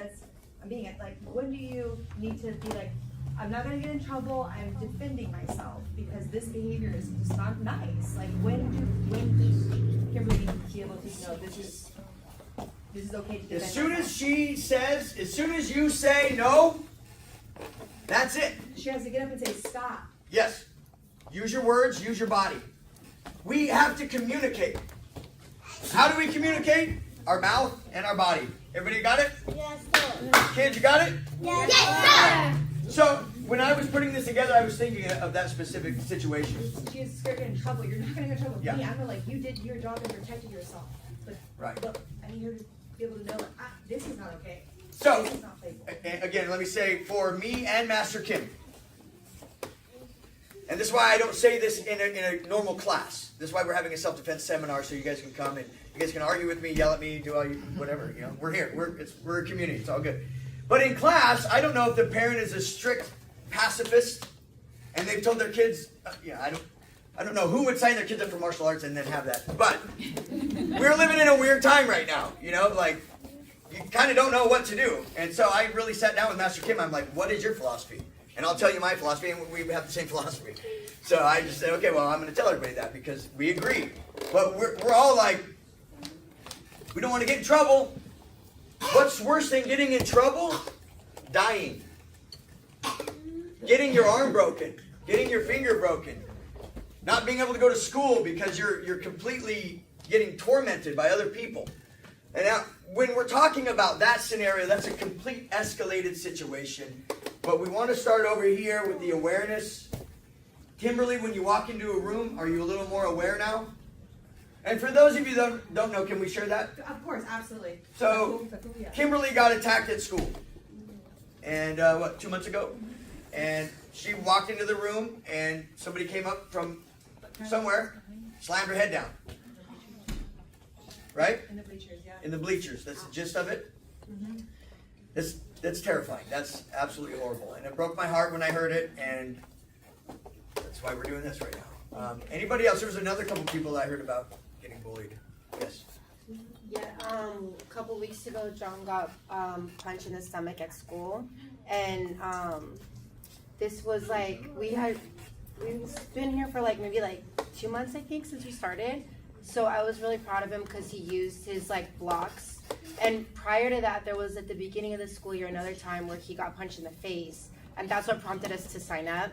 [SPEAKER 5] I'm being it, like, when do you need to be like, I'm not gonna get in trouble, I'm defending myself, because this behavior is just not nice, like, when does Kimberly need to be able to know this is okay to defend
[SPEAKER 1] As soon
[SPEAKER 5] myself?
[SPEAKER 1] as she says, as soon as you say no, that's it.
[SPEAKER 5] She has to get up and say, stop.
[SPEAKER 1] Yes. Use your words, use your body. We have to communicate. How do we communicate? Our mouth and our body. Everybody got it?
[SPEAKER 2] Yes, sir.
[SPEAKER 1] Kids, you got it?
[SPEAKER 2] Yes,
[SPEAKER 1] So, when I was putting this together, I was thinking of that specific situation.
[SPEAKER 5] She is scared to get in trouble. You're not gonna get in trouble with
[SPEAKER 1] Yeah.
[SPEAKER 5] me. I'm like, you did your job and protected yourself. But
[SPEAKER 1] Right.
[SPEAKER 5] look, I need her to be able to know that this is not okay.
[SPEAKER 1] So,
[SPEAKER 5] This is not playful.
[SPEAKER 1] again, let me say for me and Master Kim, and this is why I don't say this in a normal class. This is why we're having a self-defense seminar, so you guys can come and you guys can argue with me, yell at me, do all you, whatever. You know, we're here. We're a community. It's all good. But in class, I don't know if the parent is a strict pacifist, and they've told their kids, I don't know who would sign their kids up for martial arts and then have that. But we're living in a weird time right now. You know, like you kind of don't know what to do. And so I really sat down with Master Kim. I'm like, what is your philosophy? And I'll tell you my philosophy, and we have the same philosophy. So I just said, okay, well, I'm going to tell everybody that because we agree. But we're all like, we don't want to get in trouble. What's worse than getting in trouble? Dying. Getting your arm broken. Getting your finger broken. Not being able to go to school because you're completely getting tormented by other people. And now, when we're talking about that scenario, that's a complete escalated situation. But we want to start over here with the awareness. Kimberly, when you walk into a room, are you a little more aware now? And for those of you that don't know, can we share that?
[SPEAKER 5] Of course, absolutely.
[SPEAKER 1] So,
[SPEAKER 5] Yeah.
[SPEAKER 1] Kimberly got attacked at school. And 2 months ago? And she walked into the room and somebody came up from somewhere, slammed her head down. Right?
[SPEAKER 5] In the bleachers, yeah.
[SPEAKER 1] In the bleachers. That's the gist of it. That's terrifying. That's absolutely horrible. And it broke my heart when I heard it, and that's why we're doing this right now. Anybody else? There was another couple people I heard about getting bullied. Yes.
[SPEAKER 4] Yeah, a couple weeks ago, John got punched in the stomach at school, and this was like we've been here for like maybe like 2 months, I think, since we started. So I was really proud of him because he used his like blocks. And prior to that, there was at the beginning of the school year another time where he got punched in the face, and that's what prompted us to sign up.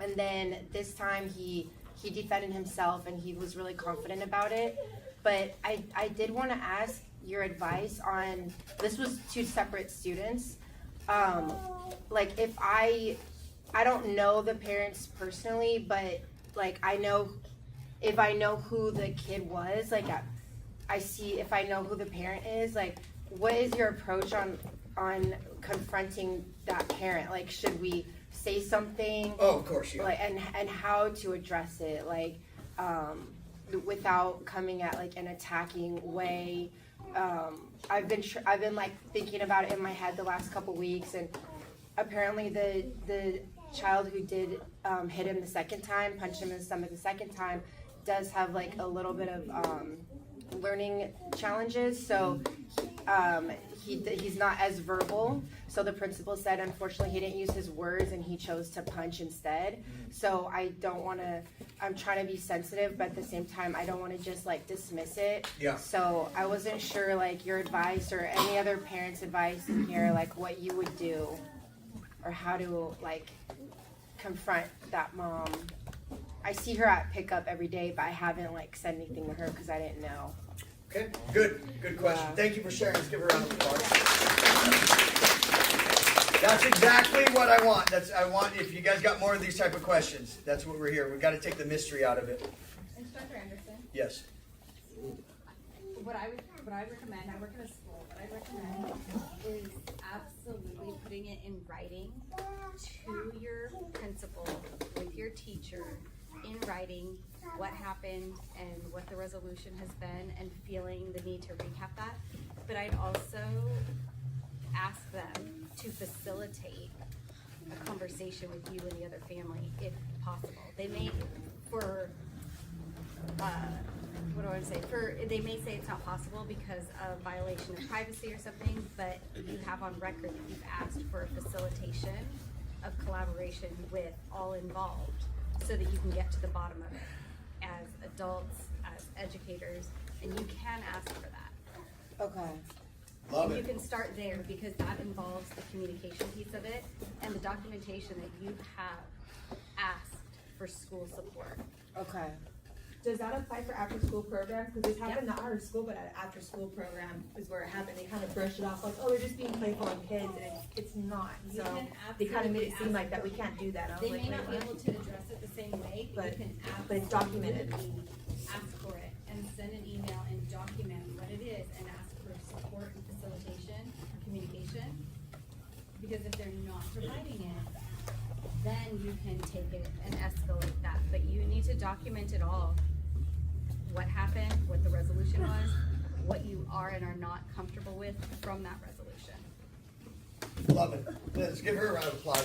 [SPEAKER 4] And then this time he defended himself and he was really confident about it. But I did want to ask your advice on, this was 2 separate students. Like if I don't know the parents personally, but like if I know who the kid was, like if I know who the parent is, like what is your approach on confronting that parent? Like should we say something?
[SPEAKER 1] Oh, of course, yeah.
[SPEAKER 4] Like and how to address it, like without coming at like an attacking way. I've been like thinking about it in my head the last couple weeks, and apparently the child who did hit him the second time, punched him in the stomach the second time, does have like a little bit of learning challenges, so he's not as verbal. So the principal said, unfortunately, he didn't use his words and he chose to punch instead. So I'm trying to be sensitive, but at the same time, I don't want to just like dismiss it.
[SPEAKER 1] Yeah.
[SPEAKER 4] So I wasn't sure like your advice or any other parents' advice in here, like what you would do or how to like confront that mom. I see her at pickup every day, but I haven't like said anything to her because I didn't know.
[SPEAKER 1] Okay, good question.
[SPEAKER 4] Yeah.
[SPEAKER 1] Thank you for sharing. Let's give her a round of applause. That's exactly what I want. I want, if you guys got more of these type of questions, that's what we're here. We've got to take the mystery out of it.
[SPEAKER 6] Instructor Anderson,
[SPEAKER 1] Yes.
[SPEAKER 6] what I recommend, I work in a school, what I recommend is absolutely putting it in writing to your principal, with your teacher, in writing what happened and what the resolution has been, and feeling the need to recap that. But I'd also ask them to facilitate a conversation with you and the other family if possible. They may, for what do I want to say? They may say it's not possible because of violation of privacy or something, but you have on record that you've asked for a facilitation of collaboration with all involved so that you can get to the bottom of it as adults, as educators, and you can ask for that.
[SPEAKER 4] Okay.
[SPEAKER 1] Love
[SPEAKER 6] You
[SPEAKER 1] it.
[SPEAKER 6] can start there because that involves the communication piece of it and the documentation that you have asked for school support.
[SPEAKER 4] Okay.
[SPEAKER 5] Does that apply for after-school programs? Because this happened not out of school, but at an after-school program is where it happened. They kind of brushed it off like, oh, they're just being playful and kids, and it's not.
[SPEAKER 6] You
[SPEAKER 5] So
[SPEAKER 6] can
[SPEAKER 5] they kind of made it
[SPEAKER 6] absolutely
[SPEAKER 5] seem like
[SPEAKER 6] ask
[SPEAKER 5] that we
[SPEAKER 6] for
[SPEAKER 5] can't do that. I was
[SPEAKER 6] They
[SPEAKER 5] like,
[SPEAKER 6] may
[SPEAKER 5] wait,
[SPEAKER 6] not be
[SPEAKER 5] what?
[SPEAKER 6] able to address it the same way, but you can
[SPEAKER 5] but it's documented.
[SPEAKER 6] absolutely ask for it and send an email and document what it is and ask for support and facilitation, communication. Because if they're not providing it, then you can take it and escalate that. But you need to document it all. What happened, what the resolution was, what you are and are not comfortable with from that resolution.
[SPEAKER 1] Love it. Let's give her a round of applause.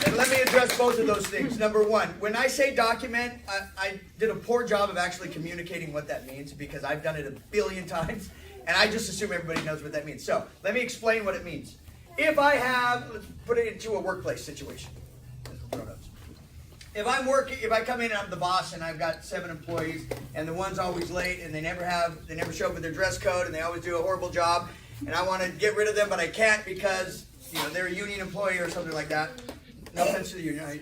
[SPEAKER 1] And let me address both of those things. Number one, when I say document, I did a poor job of actually communicating what that means because I've done it a billion times, and I just assume everybody knows what that means. So let me explain what it means. If I have, let's put it into a workplace situation. If I come in and I'm the boss and I've got 7 employees and the one's always late and they never show up with their dress code and they always do a horrible job and I want to get rid of them but I can't because they're a union employee or something like that. No offense to the union.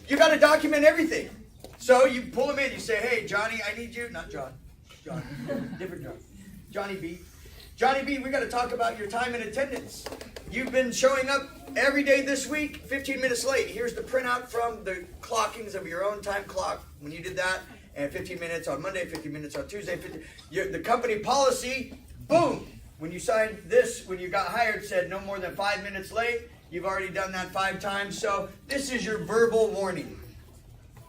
[SPEAKER 1] You got to document everything. So you pull them in. You say, hey, Johnny, I need you. Not John. John. Different John. Johnny B. Johnny B, we got to talk about your time and attendance. You've been showing up every day this week, 15 minutes late. Here's the printout from the clockings of your own time clock when you did that. And 15 minutes on Monday, 15 minutes on Tuesday. The company policy, boom. When you signed this, when you got hired, said no more than 5 minutes late. You've already done that 5 times. So this is your verbal warning.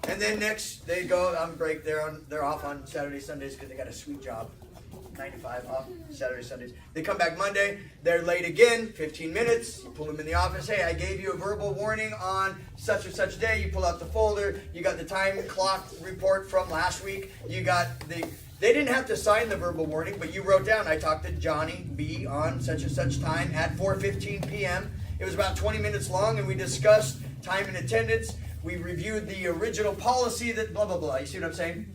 [SPEAKER 1] And then next, they go on break. They're off on Saturdays, Sundays because they got a sweet job. 95 off Saturdays, Sundays. They come back Monday. They're late again, 15 minutes. You pull them in the office. Hey, I gave you a verbal warning on such and such day. You pull out the folder. You got the time clock report from last week. You got they didn't have to sign the verbal warning, but you wrote down, I talked to Johnny B on such and such time at 4:15 p.m. It was about 20 minutes long, and we discussed time and attendance. We reviewed the original policy that blah, blah, blah. You see what I'm saying?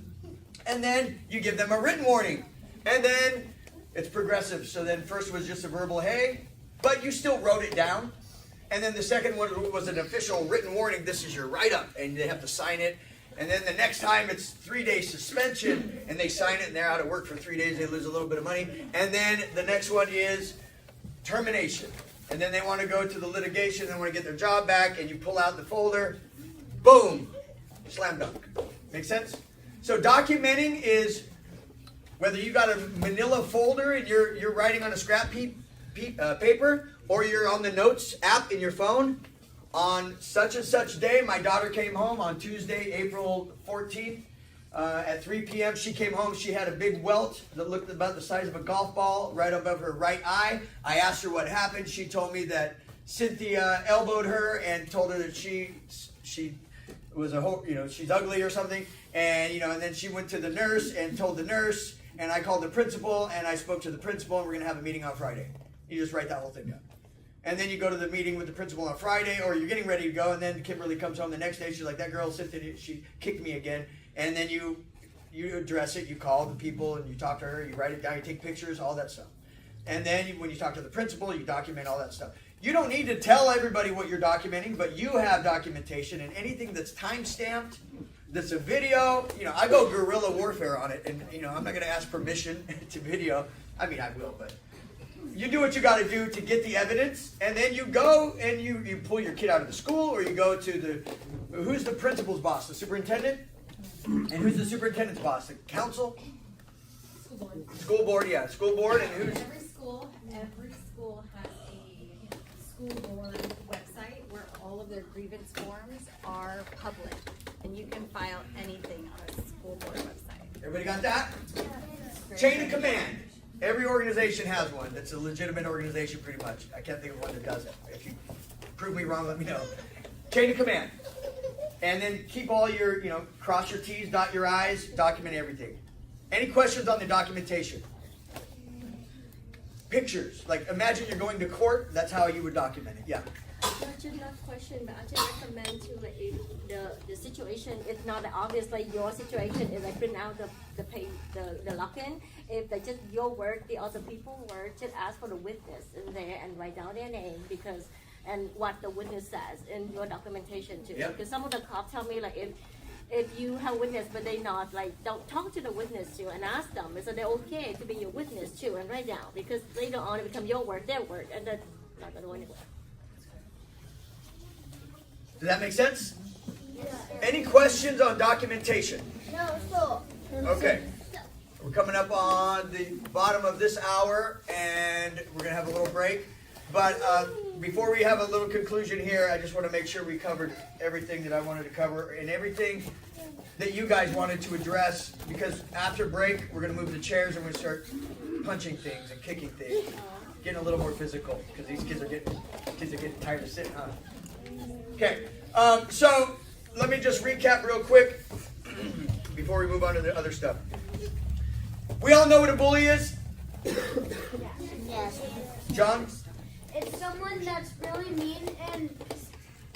[SPEAKER 1] And then you give them a written warning. And then it's progressive. So then first was just a verbal, hey, but you still wrote it down. And then the second one was an official written warning. This is your write-up. And they have to sign it. And then the next time it's 3-day suspension. And they sign it and they're out of work for 3 days. They lose a little bit of money. And then the next one is termination. And then they want to go to the litigation. They want to get their job back. And you pull out the folder. Boom. Slam dunk. Make sense? So documenting is whether you got a manila folder and you're writing on a scrap paper, or you're on the notes app in your phone. On such and such day, my daughter came home on Tuesday, April 14th at 3 p.m. She came home. She had a big welt that looked about the size of a golf ball right above her right eye. I asked her what happened. She told me that Cynthia elbowed her and told her that she was she's ugly or something. And and then she went to the nurse and told the nurse. And I called the principal, and I spoke to the principal, and we're going to have a meeting on Friday. You just write that whole thing down. And then you go to the meeting with the principal on Friday, or you're getting ready to go, and then Kimberly comes home the next day. She's like, that girl, Cynthia, she kicked me again. And then you address it. You call the people, and you talk to her. You write it down. You take pictures, all that stuff. And then when you talk to the principal, you document all that stuff. You don't need to tell everybody what you're documenting, but you have documentation, and anything that's time-stamped, that's a video, I go guerrilla warfare on it, and, I'm not going to ask permission to video. I mean, I will, but you do what you got to do to get the evidence, and then you go and you pull your kid out of the school, or you go to who's the principal's boss? The superintendent? And who's the superintendent's boss? The council?
[SPEAKER 6] School board.
[SPEAKER 1] School board, yeah. School board, and who's?
[SPEAKER 6] Every school has a school board website where all of their grievance forms are public. And you can file anything on a school board website.
[SPEAKER 1] Everybody got that? Chain of command. Every organization has one. That's a legitimate organization pretty much. I can't think of one that does it. If you prove me wrong, let me know. Chain of command. And then keep all your, cross your T's, dot your I's, document everything. Any questions on the documentation? Pictures. Like, imagine you're going to court. That's how you would document it. Yeah.
[SPEAKER 2] Not just not question, but I just recommend to like if the situation is not obvious, like your situation is like print out the lock-in. If like just your work, the other people work, just ask for the witness in there and write down their name and what the witness says in your documentation too.
[SPEAKER 1] Yep.
[SPEAKER 2] Because some of the cops tell me like if you have witness but they not like don't talk to the witness too and ask them is it okay to be your witness too and write down because later on it become your work, their work, and that's not gonna go anywhere.
[SPEAKER 1] Does that make sense? Any questions on documentation?
[SPEAKER 2] No, so.
[SPEAKER 1] Okay. We're coming up on the bottom of this hour, and we're going to have a little break. But before we have a little conclusion here, I just want to make sure we covered everything that I wanted to cover and everything that you guys wanted to address. Because after break, we're going to move the chairs and we're going to start punching things and kicking things, getting a little more physical because these kids are getting tired of sitting, huh? Okay, so let me just recap real quick before we move on to the other stuff. We all know what a bully is?
[SPEAKER 2] Yes.
[SPEAKER 1] John?
[SPEAKER 7] It's someone that's really mean and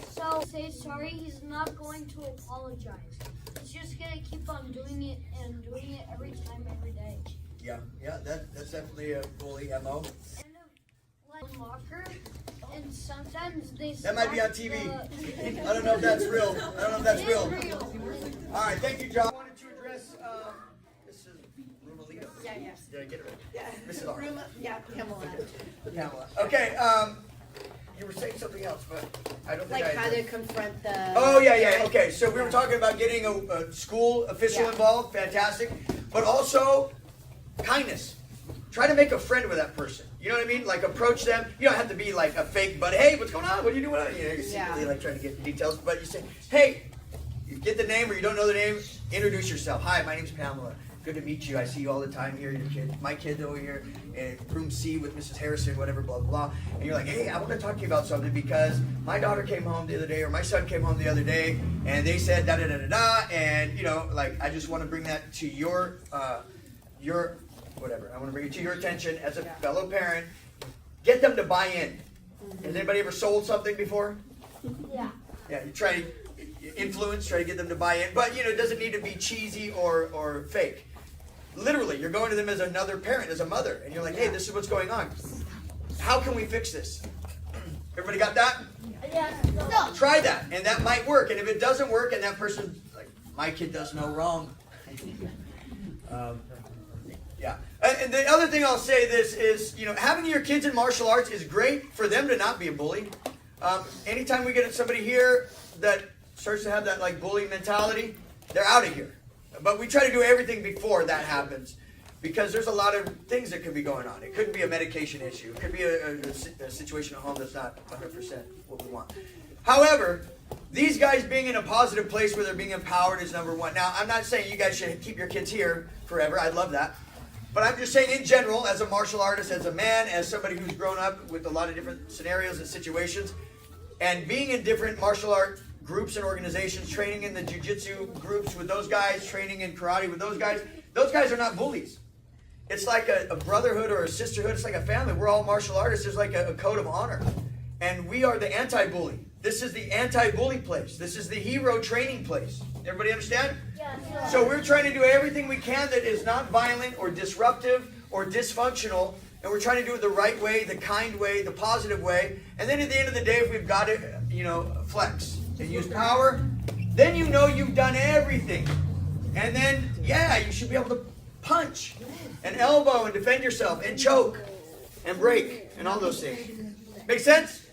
[SPEAKER 7] so say sorry, he's not going to apologize. He's just gonna keep on doing it and doing it every time, every day.
[SPEAKER 1] Yeah, that's definitely a bully MO.
[SPEAKER 7] And like locker, and sometimes they
[SPEAKER 1] That might be on TV. I don't know if that's real. All right, thank you, John. I wanted to address Mrs. Rumalito.
[SPEAKER 4] Yeah.
[SPEAKER 1] Did I get it right?
[SPEAKER 4] Yeah.
[SPEAKER 1] Mrs. R.
[SPEAKER 4] Pamela.
[SPEAKER 1] Pamela. Okay, you were saying something else, but I don't think
[SPEAKER 4] Like
[SPEAKER 1] I
[SPEAKER 4] how
[SPEAKER 1] did.
[SPEAKER 4] to confront the.
[SPEAKER 1] Oh, yeah. Okay, so we were talking about getting a school official involved. Fantastic. But also, kindness. Try to make a friend with that person. You know what I mean? Like, approach them. You don't have to be like a fake buddy. Hey, what's going on? What are you doing? You know, you're secretly like trying to get details. But you say, hey, you get the name or you don't know the name, introduce yourself. Hi, my name's Pamela. Good to meet you. I see you all the time here. Your kid, my kid over here in room C with Mrs. Harrison, whatever, blah, blah, blah. And you're like, hey, I want to talk to you about something because my daughter came home the other day or my son came home the other day and they said da-da-da-da-da. And, like, I just want to bring that to your whatever. I want to bring it to your attention as a fellow parent. Get them to buy in. Has anybody ever sold something before?
[SPEAKER 7] Yeah.
[SPEAKER 1] Yeah, you try to influence, try to get them to buy in. But, it doesn't need to be cheesy or fake. Literally, you're going to them as another parent, as a mother. And you're like, hey, this is what's going on. How can we fix this? Everybody got that?
[SPEAKER 7] Yeah.
[SPEAKER 1] Try that, and that might work. And if it doesn't work and that person, like, my kid does no wrong. Yeah. And the other thing I'll say this is, having your kids in martial arts is great for them to not be a bully. Anytime we get somebody here that starts to have that like bully mentality, they're out of here. But we try to do everything before that happens because there's a lot of things that could be going on. It could be a medication issue. It could be a situation at home that's not 100% what we want. However, these guys being in a positive place where they're being empowered is number one. Now, I'm not saying you guys should keep your kids here forever. I'd love that. But I'm just saying in general, as a martial artist, as a man, as somebody who's grown up with a lot of different scenarios and situations, and being in different martial art groups and organizations, training in the jiu-jitsu groups with those guys, training in karate with those guys are not bullies. It's like a brotherhood or a sisterhood. It's like a family. We're all martial artists. There's like a code of honor. And we are the anti-bully. This is the anti-bully place. This is the hero training place. Everybody understand?
[SPEAKER 7] Yeah.
[SPEAKER 1] So we're trying to do everything we can that is not violent or disruptive or dysfunctional. And we're trying to do it the right way, the kind way, the positive way. And then at the end of the day, if we've got to, flex and use power, then you've done everything. And then, you should be able to punch and elbow and defend yourself and choke and break and all those things. Make sense?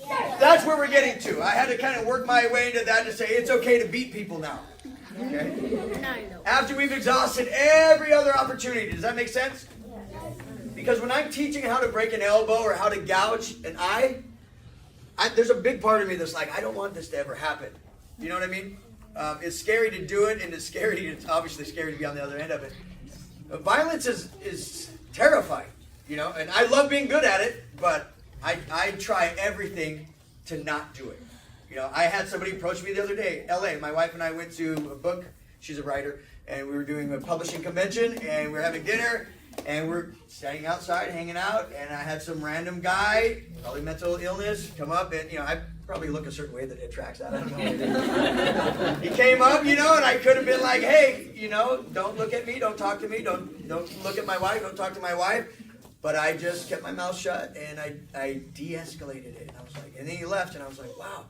[SPEAKER 1] That's where we're getting to. I had to kind of work my way into that to say it's okay to beat people now. Okay? After we've exhausted every other opportunity. Does that make sense? Because when I'm teaching how to break an elbow or how to gouge an eye, there's a big part of me that's like, I don't want this to ever happen. You know what I mean? It's scary to do it, and it's obviously scary to be on the other end of it. But violence is terrifying, and I love being good at it, but I try everything to not do it. You know, I had somebody approach me the other day, LA. My wife and I went to a book, she's a writer, and we were doing a publishing convention, and we were having dinner, and we're standing outside, hanging out, and I had some random guy, probably mental illness, come up, and, you know, I probably look a certain way that attracts that. I don't know. He came up, you know, and I could have been like, hey, you know, don't look at me, don't talk to me, don't look at my wife, don't talk to my wife. But I just kept my mouth shut, and I de-escalated it. And I was like, and then he left, and I was like, wow,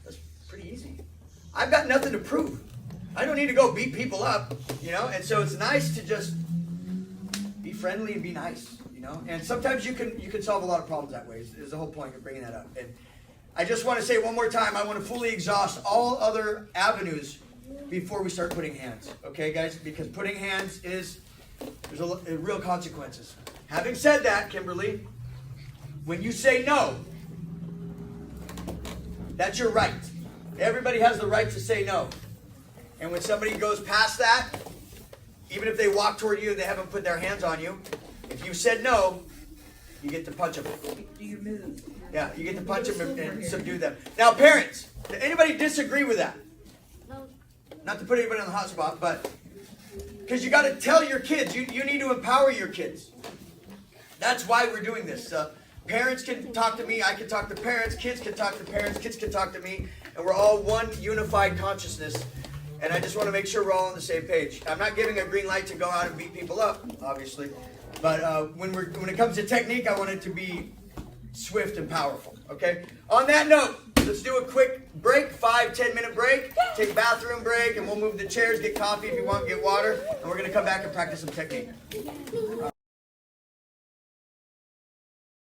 [SPEAKER 1] that's pretty easy. I've got nothing to prove. I don't need to go beat people up, you know. And so it's nice to just be friendly and be nice, you know. And sometimes you can solve a lot of problems that way. Is the whole point of bringing that up. And I just want to say one more time, I want to fully exhaust all other avenues before we start putting hands. Okay, guys? Because putting hands there's real consequences. Having said that, Kimberly, when you say no, that's your right. Everybody has the right to say no. And when somebody goes past that, even if they walk toward you and they haven't put their hands on you, if you said no, you get to punch them.
[SPEAKER 5] Do you move?
[SPEAKER 1] Yeah, you get to punch them and subdue them. Now, parents, does anybody disagree with that?
[SPEAKER 2] No.
[SPEAKER 1] Not to put anybody on the hot spot, but because you got to tell your kids, you need to empower your kids. That's why we're doing this. Parents can talk to me, I can talk to parents, kids can talk to parents, kids can talk to me, and we're all one unified consciousness. And I just want to make sure we're all on the same page. I'm not giving a green light to go out and beat people up, obviously, but when it comes to technique, I want it to be swift and powerful. Okay. On that note, let's do a quick break, 5-10 minute break. Take a bathroom break, and we'll move the chairs, get coffee if you want, get water, and we're going to come back and practice some technique.